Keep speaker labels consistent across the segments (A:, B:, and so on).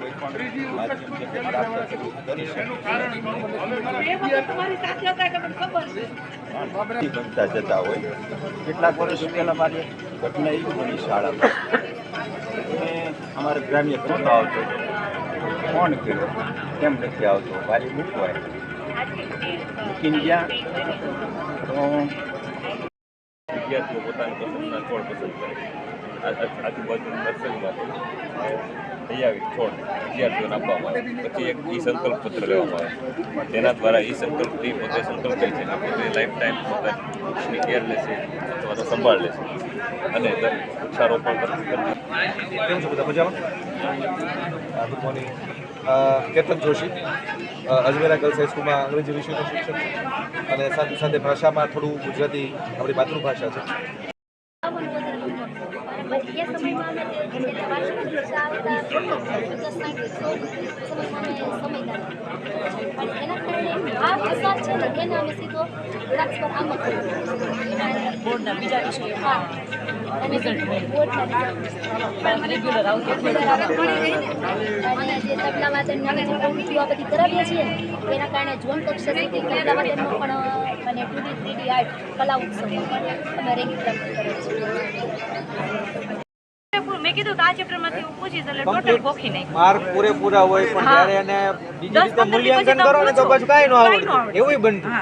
A: કોઈ પણ માધ્યમથી પ્રાપ્ત કરી શકે બનતા જતા હોય. કેટલાક વર્ષ પહેલાં મારી ઘટના એવી બની શાળામાં, મેં અમારા ગ્રામ્ય નહોતો આવતો, ફોન કર્યો કેમ નથી આવતો, વાલી મૂકવાય મૂકીને ગયા તો વિદ્યાર્થીઓ પોતાની પસંદના છોડ પસંદ કરે. આજુબાજુ નર્સરીમાં લઈ આવી છોડ વિદ્યાર્થીઓને આપવામાં આવે. પછી એક ઈ સંકલ્પ પત્ર લેવામાં આવે. તેના દ્વારા ઈ સંકલ્પથી પોતે સંકલ્પ કરે છે કે પોતે લાઈફ ટાઈમ પોતાની વૃક્ષની કેર લેશે અથવા તો સંભાળ લેશે અને વૃક્ષારોપણ કરશે.
B: કેમ છો બધા મજામાં? Good morning. Ketan Joshi, Ajmera girls હાઈસ્કૂલમાં અંગ્રેજી વિષયનો શિક્ષક છે અને સાથે સાથે ભાષામાં થોડું ગુજરાતી આપણી માતૃભાષા છે.
C: બીજા વિષયો બધી કરાવીએ છીએ એના કારણે ઝોન કક્ષા સુધી તબલાવાદનનો પણ અને 2D 3D આર્ટ કલા ઉત્સવ અમે રેન્કિંગ કરીએ છીએ. મેં કીધું કે આ ચેપ્ટરમાંથી હું પૂછીશ એટલે ટોટલ ગોખી નાખ્યું.
D: માર્ક પૂરેપૂરા હોય પણ જ્યારે એને બીજી રીતે મૂલ્યાંકન કરો ને તો પછી કાંઈ ન આવડે એવું બનતું.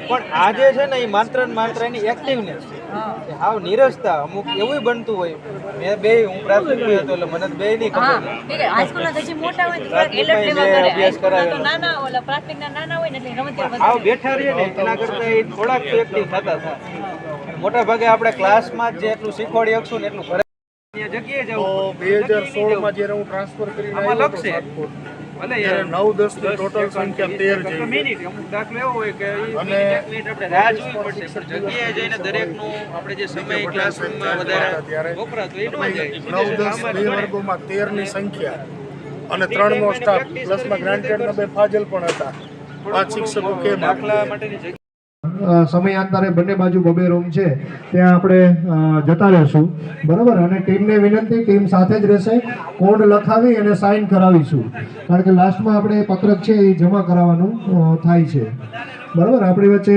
D: પણ આજે છે ને એ માત્ર ને માત્ર એની એક્ટિવનેસ હાવ નિરસતા અમુક એવું બનતું હોય. મેં બે હું પ્રાથમિકમાં હતો એટલે મને બે નહીં ખબર.
C: હાઈસ્કૂલના જે મોટા હોય તો એલર્ટ લેવા કરે, અભ્યાસ કરાવે તો નાના ઓલા પ્રાથમિકના નાના હોય ને એટલે રમત
D: આવ બેઠા રહીએ ને એના કરતાં એ થોડાક એક્ટિવ થતા થાય. મોટા ભાગે આપણે ક્લાસમાં જ જે એટલું શીખવાડી શકશું ને એટલું ઘરે જગ્યાએ જવું.
E: 2016માં જ્યારે હું ટ્રાન્સફર કરીને આવ્યો હતો રાજકોટ, ત્યારે 9-10 ની ટોટલ સંખ્યા 13 જેવી.
D: અમુક દાખલો એવો હોય કે
E: અને
D: આપણે રાહ જોવી પડશે પણ જગ્યાએ જઈને દરેકનું આપણે જે સમય ક્લાસરૂમમાં વધારે વપરાતો એ ન જાય.
E: 9-10 બે વર્ગોમાં 13 ની સંખ્યા અને 3 નો સ્ટાફ પ્લસમાં ગ્રાન્ટેડના 2 ફાજલ પણ હતા. 5 શિક્ષકો કે
D: દાખલા માટેની જગ્યા
F: સમયાંતરે બંને બાજુ બબે રૂમ છે ત્યાં આપણે જતા રહેશું, બરાબર. અને ટીમને વિનંતી, ટીમ સાથે જ રહેશે. કોડ લખાવી અને સાઇન કરાવીશું કારણ કે લાસ્ટમાં આપણે પત્રક છે એ જમા કરાવવાનું થાય છે, બરાબર. આપણી વચ્ચે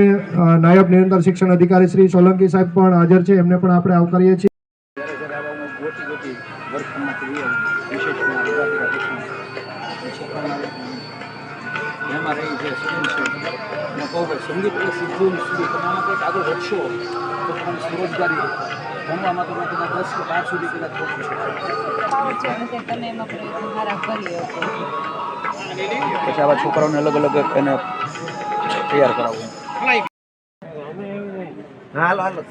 F: નાયબ નિરંતર શિક્ષણ અધિકારી શ્રી સોલંકી સાહેબ પણ હાજર છે, એમને પણ આપણે આવકારીએ છીએ.
A: એમાં રહી જે સ્કૂલ છે અને કહું કે સંગીત સુધી તમે આમાં કંઈક આગળ વધશો તો તમારી સ્વરોજગારી ભણવામાં તમે કદાચ 10 કે 12 સુધી કદાચ પહોંચી શકો.
C: તમે એમાં પ્રયત્ન સારા કરી શકો.
A: પછી આવા છોકરાઓને અલગ અલગ એને તૈયાર કરાવવું.
D: હાલો હાલો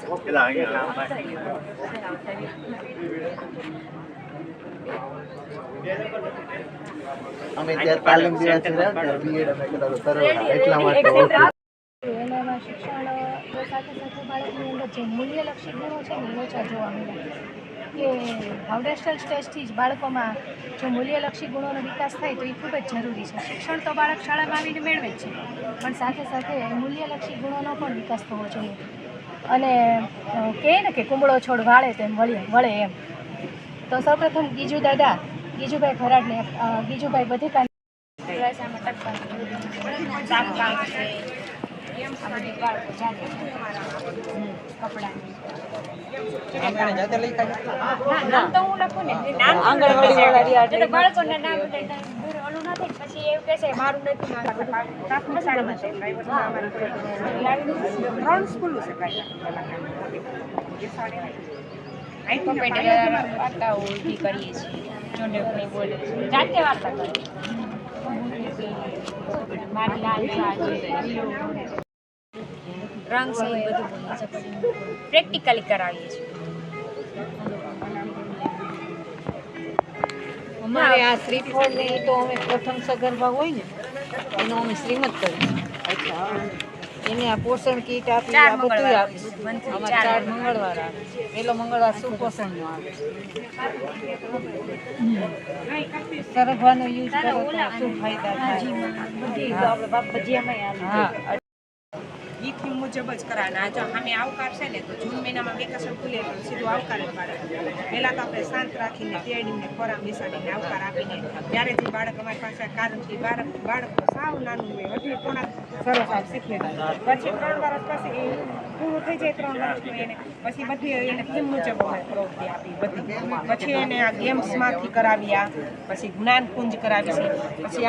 D: અમે ત્યાં તાલીમ દીવા છે બીએડ અમે કદાચ એટલા માટે
G: એમાં શિક્ષણ સાથે સાથે બાળકની અંદર જે મૂલ્યલક્ષી ગુણો છે ને ઓછા જોવા મળે કે ફાઉન્ડેશનલ સ્ટેજથી જ બાળકોમાં જો મૂલ્યલક્ષી ગુણોનો વિકાસ થાય તો એ ખૂબ જ જરૂરી છે. શિક્ષણ તો બાળક શાળામાં આવીને મેળવે જ છે પણ સાથે સાથે મૂલ્યલક્ષી ગુણોનો પણ વિકાસ થવો જોઈએ. અને કહે ને કે કુંબળો છોડ વાળે તેમ વળે એમ. તો સૌપ્રથમ ગીજુભાઈ ખરાડને ગીજુભાઈ બધે કામ
C: બાળકોના નામ ઓલું ના થાય પછી એવું કહે છે મારું નથી ત્રણ સ્કૂલો છે વાર્તાઓ ઊભી કરીએ છીએ. ચોંડકણી બોલે જાતે વાર્તા કરે. મારી લાલ ચા છે, રંગ છે, એ બધું બોલે છે. પ્રેક્ટિકલી કરાવીએ છીએ.
H: અમારે આ શ્રીફળ ને તો અમે પ્રથમ સગર્ભા હોય ને એનો અમે શ્રીમદ કરીશું. એને આ પોષણ કીટ આપી, આ બધું આપીશું. આમાં 4 મંગળવાર આવે. પેલો મંગળવાર સુપોષણનો આવે. સરગવાનો યુઝ કરો તો શું ફાયદા થાય?
C: બધી આપણે બાપ ભજીયામાં આવે.
H: હા, ઈથી
I: મુજબ જ કરાવવાના. જો સામે આવકાર છે ને તો જૂન મહિનામાં વેકેશન ખુલે તો સીધું આવકાર જ બાળક. પહેલાં તો આપણે શાંત રાખીને તેડીને ખોરાક બેસાડીને આવકાર આપીને ત્યારેથી બાળક અમારી પાસે કારણથી બાળક સાવ નાનું હોય એટલે થોડાક સરસ આપ શીખવે. પછી 3 વર્ષ પછી પૂરું થઈ જાય 3 વર્ષનું એને પછી બધી એને થીમ મુજબ અમે પ્રવૃત્તિ આપી બધી. પછી એને આ ગેમ્સમાંથી કરાવ્યા, પછી જ્ઞાનકુંજ કરાવી છે, પછી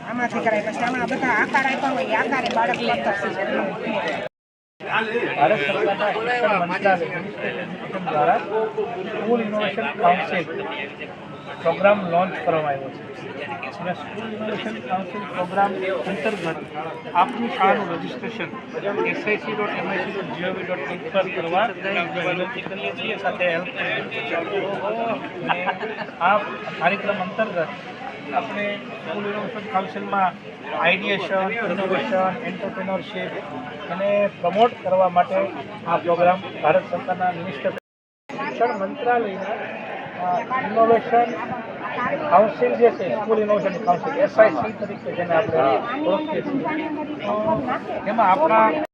I: આમાંથી કરાય, પછી આમાં બધા આકાર આપ્યા હોય એ આકારે બાળક કરતા શીખે.
J: ભારત સરકારના શિક્ષણ મંત્રાલય એજ્યુકેશન દ્વારા school innovation council program launch કરવામાં આવ્યો છે. અને સ્કૂલ ઇનોવેશન કાઉન્સિલ પ્રોગ્રામ અંતર્ગત આપની શાળાનું રજિસ્ટ્રેશન SIC.MIC.gov.in પર કરવા વિનંતી કરીએ છીએ, સાથે હેલ્પ અને આ કાર્યક્રમ અંતર્ગત આપણે સ્કૂલ ઇનોવેશન કાઉન્સિલમાં આઈડિયેશન, ઇનોવેશન, એન્ટરપ્રિનરશિપ અને પ્રમોટ કરવા માટે આ પ્રોગ્રામ ભારત સરકારના મિનિસ્ટર શિક્ષણ મંત્રાલયના ઇનોવેશન કાઉન્સિલ જે છે, સ્કૂલ ઇનોવેશન કાઉન્સિલ SIC તરીકે જેને આપણે ઓળખીએ છીએ, એમાં આપણા